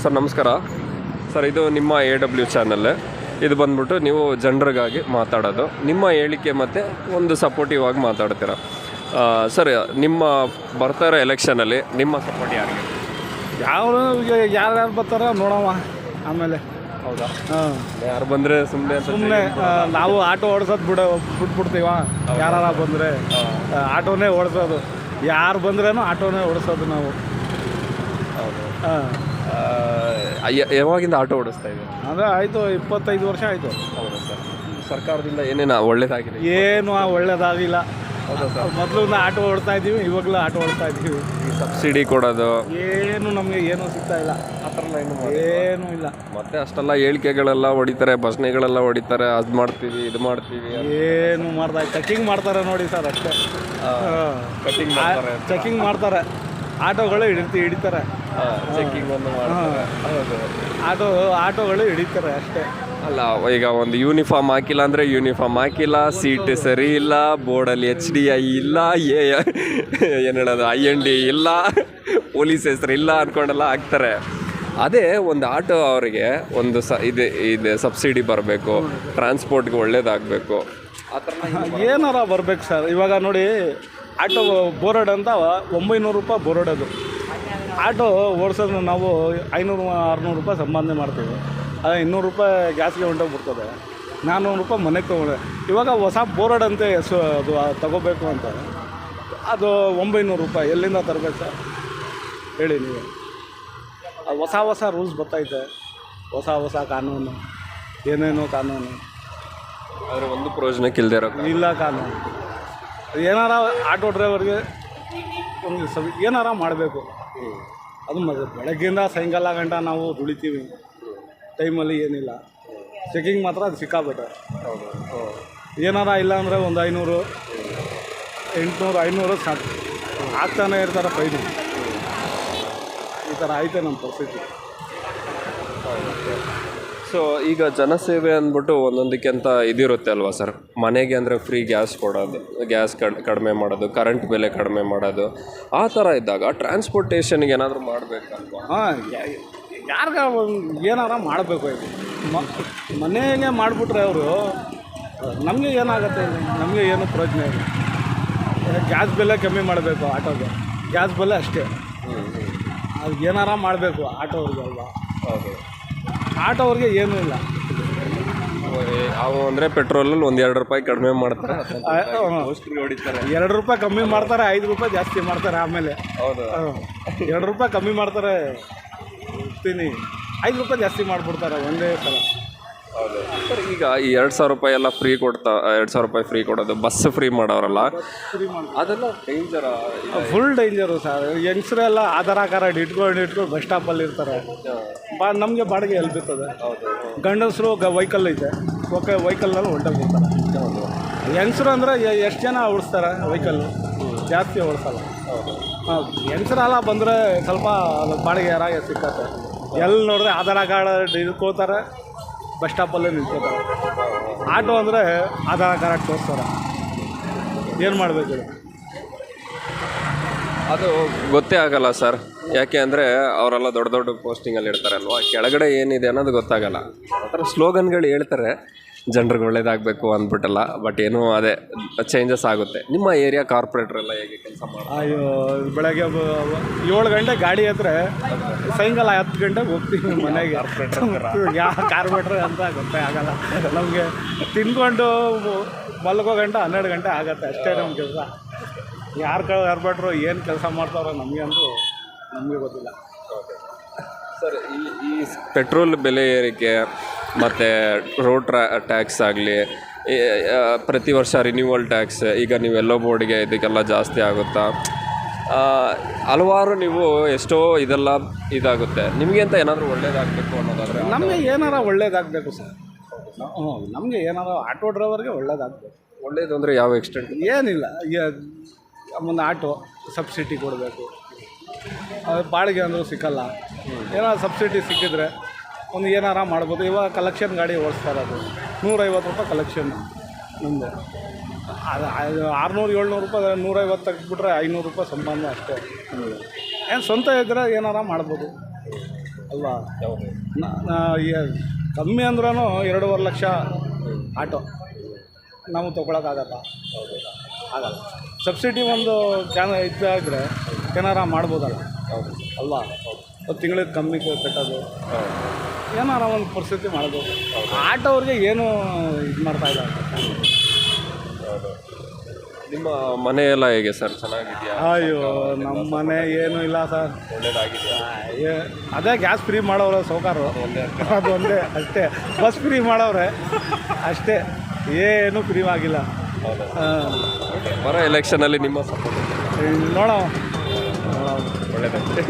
Sir ನಮಸ್ಕಾರ sir. ಇದು ನಿಮ್ಮ AW ಚಾನಲ್. ಇದು ಬಂದ್ಬಿಟ್ಟು ನೀವು ಜನರಿಗಾಗಿ ಮಾತಾಡೋದು, ನಿಮ್ಮ ಹೇಳಿಕೆ ಮತ್ತು ಒಂದು ಸಪೋರ್ಟಿವ್ ಆಗಿ ಮಾತಾಡ್ತೀರಾ. ಸರ್, ನಿಮ್ಮ ಬರ್ತಾ ಇರೋ ಎಲೆಕ್ಷನಲ್ಲಿ ನಿಮ್ಮ ಸಪೋರ್ಟ್ ಯಾರಿಗೆ? ಯಾರ್ಯಾರು ಬರ್ತಾರ ನೋಡವ ಆಮೇಲೆ. ಹೌದಾ? ಹಾಂ, ಯಾರು ಬಂದರೆ ಸುಮ್ಮನೆ ನಾವು ಆಟೋ ಓಡಿಸೋದು ಬಿಟ್ಬಿಡ್ತೀವ. ಯಾರ ಬಂದರೆ ಆಟೋನೇ ಓಡಿಸೋದು, ಯಾರು ಬಂದ್ರೇನು ಆಟೋನೇ ಓಡಿಸೋದು ನಾವು. ಹೌದು. ಹಾಂ, ಯಾವಾಗಿಂದ ಆಟೋ ಓಡಿಸ್ತಾ ಇದ್ದೀವಿ? ಅದೇ ಆಯಿತು, 25 ವರ್ಷ ಆಯಿತು. ಹೌದಾ ಸರ್? ಸರ್ಕಾರದಿಂದ ಏನೇನು ಒಳ್ಳೇದಾಗಿದೆ? ಏನು ಒಳ್ಳೇದಾಗಿಲ್ಲ. ಹೌದಾ ಸರ್? ಮೊದಲು ಆಟೋ ಓಡಿಸ್ತಾ ಇದ್ದೀವಿ, ಇವಾಗಲೂ ಆಟೋ ಓಡಿಸ್ತಾ ಇದ್ದೀವಿ. ಈ ಸಬ್ಸಿಡಿ ಕೊಡೋದು ಏನು ನಮಗೆ ಏನೂ ಸಿಗ್ತಾ ಇಲ್ಲ, ಆ ಥರ ಏನೂ ಇಲ್ಲ. ಮತ್ತೆ ಅಷ್ಟೆಲ್ಲ ಹೇಳಿಕೆಗಳೆಲ್ಲ ಹೊಡಿತಾರೆ, ಭಾಷಣಗಳೆಲ್ಲ ಹೊಡಿತಾರೆ, ಅದು ಮಾಡ್ತೀವಿ ಇದು ಮಾಡ್ತೀವಿ. ಏನು ಮಾಡ್ತಾ ಚೆಕಿಂಗ್ ಮಾಡ್ತಾರೆ ನೋಡಿ ಸರ್, ಅಷ್ಟೇ. ಕಟಿಂಗ್ ಚೆಕಿಂಗ್ ಮಾಡ್ತಾರೆ, ಆಟೋಗಳು ಹಿಡಿತಾರೆ. ಚೆಕಿಂಗ್ ಒಂದು ಮಾಡ್ತಾರೆ. ಹೌದು. ಆಟೋಗಳು ಹಿಡಿತಾರೆ ಅಷ್ಟೇ. ಅಲ್ಲ, ಈಗ ಒಂದು ಯೂನಿಫಾರ್ಮ್ ಹಾಕಿಲ್ಲ ಅಂದರೆ ಯೂನಿಫಾರ್ಮ್ ಹಾಕಿಲ್ಲ, ಸೀಟ್ ಸರಿ ಇಲ್ಲ, ಬೋರ್ಡಲ್ಲಿ HDI ಇಲ್ಲ, ಏನು ಹೇಳೋದು IND ಇಲ್ಲ, ಪೊಲೀಸ್ ಹೆಸರು ಇಲ್ಲ ಅಂದ್ಕೊಂಡೆಲ್ಲ ಹಾಕ್ತಾರೆ. ಅದೇ ಒಂದು ಆಟೋ ಅವರಿಗೆ ಒಂದು ಇದು ಸಬ್ಸಿಡಿ ಬರಬೇಕು, ಟ್ರಾನ್ಸ್ಪೋರ್ಟ್ಗೆ ಒಳ್ಳೇದಾಗಬೇಕು, ಆ ಥರ ಏನಾರ ಬರ್ಬೇಕು ಸರ್. ಇವಾಗ ನೋಡಿ, ಆಟೋ ಬೋರ್ಡ್ ಅಂತ 900 ರೂಪಾಯಿ ಬೋರ್ಡ್. ಅದು ಆಟೋ ಓಡಿಸೋದು ನಾವು 500-600 ರೂಪಾಯಿ ಸಂಪಾದನೆ ಮಾಡ್ತೀವಿ. ಅದೇ 200 ರೂಪಾಯಿ ಗ್ಯಾಸ್ಗೆ ಹೊಂಟೋಗ್ಬಿಡ್ತದೆ, 400 ರೂಪಾಯಿ ಮನೆಗೆ ತೊಗೊಂಡೆ. ಇವಾಗ ಹೊಸ ಬೋರ್ಡ್ ಅಂತೆ ಅದು ತಗೋಬೇಕು ಅಂತ, ಅದು 900 ರೂಪಾಯಿ ಎಲ್ಲಿಂದ ತರಬೇಕು ಸರ್ ಹೇಳಿ ನೀವು? ಹೊಸ ರೂಲ್ಸ್ ಬರ್ತೈತೆ, ಹೊಸ ಕಾನೂನು, ಏನೇನೋ ಕಾನೂನು. ಆದರೆ ಒಂದು ಪ್ರಯೋಜನಕ್ಕೆ ಇಲ್ಲದೆ ಇರೋ ಇಲ್ಲ ಕಾನೂನು. ಏನಾರ ಆಟೋ ಡ್ರೈವರ್ಗೆ ಒಂದು ಏನಾರ ಮಾಡಬೇಕು. ಅದು ಬೆಳಗ್ಗೆಯಿಂದ ಸಾಯಂಕಾಲ ಗಂಟ ನಾವು ದುಡಿತೀವಿ, ಟೈಮಲ್ಲಿ ಏನಿಲ್ಲ. ಚೆಕಿಂಗ್ ಮಾತ್ರ ಅದು ಸಿಕ್ಕಾಬಿಟ್ಟೆ. ಏನಾರ ಇಲ್ಲ ಅಂದರೆ ಒಂದು 500, 800, 500 ಸಾಕು ಆಗ್ತಾನೆ ಇರ್ತಾರೆ ಫೈನು. ಈ ಥರ ಐತೆ ನಮ್ಮ ಪರಿಸ್ಥಿತಿ. ಸೊ ಈಗ ಜನಸೇವೆ ಅಂದ್ಬಿಟ್ಟು ಒಂದೊಂದಕ್ಕೆ ಅಂತ ಇದಿರುತ್ತೆ ಅಲ್ವಾ ಸರ್? ಮನೆಗೆ ಅಂದರೆ ಫ್ರೀ ಗ್ಯಾಸ್ ಕೊಡೋದು, ಗ್ಯಾಸ್ ಕಡಿಮೆ ಮಾಡೋದು, ಕರೆಂಟ್ ಬೆಲೆ ಕಡಿಮೆ ಮಾಡೋದು, ಆ ಥರ ಇದ್ದಾಗ ಟ್ರಾನ್ಸ್ಪೋರ್ಟೇಷನ್ಗೆ ಏನಾದರೂ ಮಾಡಬೇಕಲ್ವಾ? ಹಾಂ, ಯಾರಿಗ ಏನಾರ ಮಾಡಬೇಕು. ಇದು ಮನೆಗೆ ಮಾಡಿಬಿಟ್ರೆ ಅವರು ನಮಗೆ ಏನಾಗುತ್ತೆ, ನಮಗೆ ಏನು ಪ್ರಯೋಜನ ಇಲ್ಲ. ಗ್ಯಾಸ್ ಬೆಲೆ ಕಮ್ಮಿ ಮಾಡಬೇಕು, ಆಟೋಗೆ ಗ್ಯಾಸ್ ಬೆಲೆ ಅಷ್ಟೇ. ಅದು ಏನಾರ ಮಾಡಬೇಕು ಆಟೋವ್ರಿಗೆ ಅಲ್ವಾ? ಹೌದು. ಆಟೋವ್ರಿಗೆ ಏನೂ ಇಲ್ಲ. ಅವು ಅಂದರೆ ಪೆಟ್ರೋಲಲ್ಲಿ 1-2 ರೂಪಾಯಿ ಕಡಿಮೆ ಮಾಡ್ತಾರೆ, ಹೊಡಿತಾರೆ. 2 ರೂಪಾಯಿ ಕಮ್ಮಿ ಮಾಡ್ತಾರೆ, 5 ರೂಪಾಯಿ ಜಾಸ್ತಿ ಮಾಡ್ತಾರೆ. ಆಮೇಲೆ ಹೌದು, 2 ರೂಪಾಯಿ ಕಮ್ಮಿ ಮಾಡ್ತಾರೆ, 5 ರೂಪಾಯಿ ಜಾಸ್ತಿ ಮಾಡಿಬಿಡ್ತಾರೆ ಒಂದೇ ಸಲ. ಹೌದು ಸರ್. ಈಗ ಈ 2,000 ರೂಪಾಯಿ ಎಲ್ಲ ಫ್ರೀ 2,000 ರೂಪಾಯಿ ಫ್ರೀ ಕೊಡೋದು, ಬಸ್ ಫ್ರೀ ಮಾಡೋರಲ್ಲ, ಅದೆಲ್ಲ ಡೇಂಜರ? Full danger sir. ಯಂಗ್ಸ್ರೆಲ್ಲ ಆಧಾರ್ ಕಾರ್ಡ್ ಇಟ್ಕೊಂಡು ಬಸ್ ಸ್ಟಾಪಲ್ಲಿ ಇರ್ತಾರೆ. ನಮಗೆ ಬಾಡಿಗೆ ಎಲ್ಲಿ ಬಿರ್ತದೆ? ಗಂಡಸರು ವೆಹಿಕಲ್ ಐತೆ, ವೆಹಿಕಲ್ನಲ್ಲಿ ಹೊಂಟೋಗ್ಬಿಡ್ತಾರೆ. ಯಂಗ್ಸ್ರು ಅಂದರೆ ಎಷ್ಟು ಜನ ಓಡಿಸ್ತಾರೆ ವೆಹಿಕಲ್ಲು? ಜಾಸ್ತಿ ಓಡಿಸಲ್ಲ. ಯಂಗ್ಸ್ರೆಲ್ಲ ಬಂದರೆ ಸ್ವಲ್ಪ ಬಾಡಿಗೆ ಯಾರಾಗ ಸಿಕ್ಕತ್ತೆ. ಎಲ್ಲಿ ನೋಡಿದ್ರೆ ಆಧಾರ್ ಕಾರ್ಡ್ ಇಟ್ಕೋತಾರೆ, ಬಸ್ ಸ್ಟಾಪಲ್ಲೇ ನಿಂತ್ಕೋತಾರೆ. ಆಟೋ ಅಂದರೆ ಆಧಾರ್ ಕಾರ್ಡ್ ತೋರಿಸ್ತಾರೆ. ಏನು ಮಾಡಬೇಕು? ಅದು ಗೊತ್ತೇ ಆಗಲ್ಲ ಸರ್. ಯಾಕೆ ಅಂದರೆ ಅವರೆಲ್ಲ ದೊಡ್ಡ ದೊಡ್ಡ ಪೋಸ್ಟಿಂಗಲ್ಲಿ ಇರ್ತಾರಲ್ವ, ಕೆಳಗಡೆ ಏನಿದೆ ಅನ್ನೋದು ಗೊತ್ತಾಗಲ್ಲ. ಆ ಥರ ಸ್ಲೋಗನ್ಗಳು ಹೇಳ್ತಾರೆ, ಜನರಿಗೆ ಒಳ್ಳೇದಾಗಬೇಕು ಅಂದ್ಬಿಟ್ಟಲ್ಲ. ಬಟ್ ಏನೂ ಅದೇ ಚೇಂಜಸ್ ಆಗುತ್ತೆ. ನಿಮ್ಮ ಏರಿಯಾ ಕಾರ್ಪೊರೇಟ್ರೆಲ್ಲ ಹೇಗೆ ಕೆಲಸ ಮಾಡ್ತಾರೆ? ಅಯ್ಯೋ, ಬೆಳಗ್ಗೆ 7 ಗಂಟೆ ಗಾಡಿ ಹತ್ರ, ಸಾಯಂಕಾಲ 10 ಗಂಟೆಗೆ ಹೋಗ್ತೀವಿ ಮನೆಗೆ. ಯಾವ ಕಾರ್ಪೊರೇಟ್ರ್ ಅಂತ ಗೊತ್ತೇ ಆಗಲ್ಲ ನಮಗೆ. ತಿನ್ಕೊಂಡು ಮಲ್ಗೋ ಗಂಟೆ 12 ಗಂಟೆ ಆಗುತ್ತೆ ಅಷ್ಟೇ ನಮ್ಮ ಕೆಲಸ. ಯಾರು ಕಾರ್ಪೊರೇಟ್ರು ಏನು ಕೆಲಸ ಮಾಡ್ತಾರೋ ನಮಗೆ ಗೊತ್ತಿಲ್ಲ ಸರ್. ಈ ಪೆಟ್ರೋಲ್ ಬೆಲೆ ಏರಿಕೆ ಮತ್ತು ರೋಡ್ ಟ್ಯಾಕ್ಸ್ ಆಗಲಿ, ಪ್ರತಿ ವರ್ಷ ರಿನ್ಯೂವಲ್ ಟ್ಯಾಕ್ಸ್, ಈಗ ನೀವೆಲ್ಲೋ ಬೋರ್ಡ್ಗೆ ಇದಕ್ಕೆಲ್ಲ ಜಾಸ್ತಿ ಆಗುತ್ತಾ? ಹಲವಾರು ನೀವು ಎಷ್ಟೋ ಇದೆಲ್ಲ ಇದಾಗುತ್ತೆ. ನಿಮಗೆ ಅಂತ ಏನಾದರೂ ಒಳ್ಳೇದಾಗಬೇಕು ಅನ್ನೋದಾದರೆ? ನಮಗೆ ಏನಾರ ಒಳ್ಳೇದಾಗಬೇಕು ಸರ್. ನಮಗೆ ಏನಾರ ಆಟೋ ಡ್ರೈವರ್ಗೆ ಒಳ್ಳೇದಾಗಬೇಕು. ಒಳ್ಳೇದು ಅಂದರೆ ಯಾವ ಎಕ್ಸ್ಟೆಂಟ್? ಏನಿಲ್ಲ, ಒಂದು ಆಟೋ ಸಬ್ಸಿಡಿ ಕೊಡಬೇಕು. ಬಾಡಿಗೆ ಅಂದರೂ ಸಿಕ್ಕಲ್ಲ. ಏನಾದ್ರು ಸಬ್ಸಿಡಿ ಸಿಕ್ಕಿದ್ರೆ ಒಂದು ಏನಾರ ಮಾಡ್ಬೋದು. ಇವಾಗ ಕಲೆಕ್ಷನ್ ಗಾಡಿ ಓಡಿಸ್ತಾರೆ, ಅದು 150 ರೂಪಾಯಿ ಕಲೆಕ್ಷನ್ ನಮ್ಮದು. ಅದು 600-700 ರೂಪಾಯಿ 150 ತೆಗೆದುಬಿಟ್ರೆ 500 ರೂಪಾಯಿ ಸಂಪಾದನೆ ಅಷ್ಟೇ. ಏನು ಸ್ವಂತ ಇದ್ದರೆ ಏನಾರ ಮಾಡ್ಬೋದು. ಅಲ್ವಾ ಕಮ್ಮಿ ಅಂದ್ರೂ 2.5 ಲಕ್ಷ ಆಟೋ ನಾವು ತೊಗೊಳಕ್ಕಾಗಲ್ಲ, ಆಗಲ್ಲ. ಸಬ್ಸಿಡಿ ಒಂದು ಇದ್ದಾದರೆ ಏನಾರ ಮಾಡ್ಬೋದಲ್ಲ ಅಲ್ವಾ, ಒಂದು ತಿಂಗಳಿಗೆ ಕಮ್ಮಿ ಕಟ್ಟೋದು, ಏನಾರ ಒಂದು ಪರಿಸ್ಥಿತಿ ಮಾಡ್ಬೋದು. ಆಟೋವ್ರಿಗೆ ಏನು ಇದು ಮಾಡ್ತಾಯಿಲ್ಲ. ನಿಮ್ಮ ಮನೆ ಎಲ್ಲ ಹೇಗೆ ಸರ್, ಚೆನ್ನಾಗಿದೆಯಾ? ಅಯ್ಯೋ ನಮ್ಮ ಮನೆ ಏನೂ ಇಲ್ಲ ಸರ್, ಒಳ್ಳೇದಾಗಿದೆಯಾ? ಅದೇ ಗ್ಯಾಸ್ ಫ್ರೀ ಮಾಡವ್ರೆ ಸೌಕಾರು, ಅದು ಒಂದೇ ಅಷ್ಟೇ. ಬಸ್ ಫ್ರೀ ಮಾಡವ್ರೆ ಅಷ್ಟೇ, ಏನೂ ಫ್ರೀ ಆಗಿಲ್ಲ. ಬರೋ ಎಲೆಕ್ಷನಲ್ಲಿ ನಿಮ್ಮ ಸಪೋರ್ಟ್ ನೋಡೋ ಒಳ್ಳೇದಾಗಿದೆ.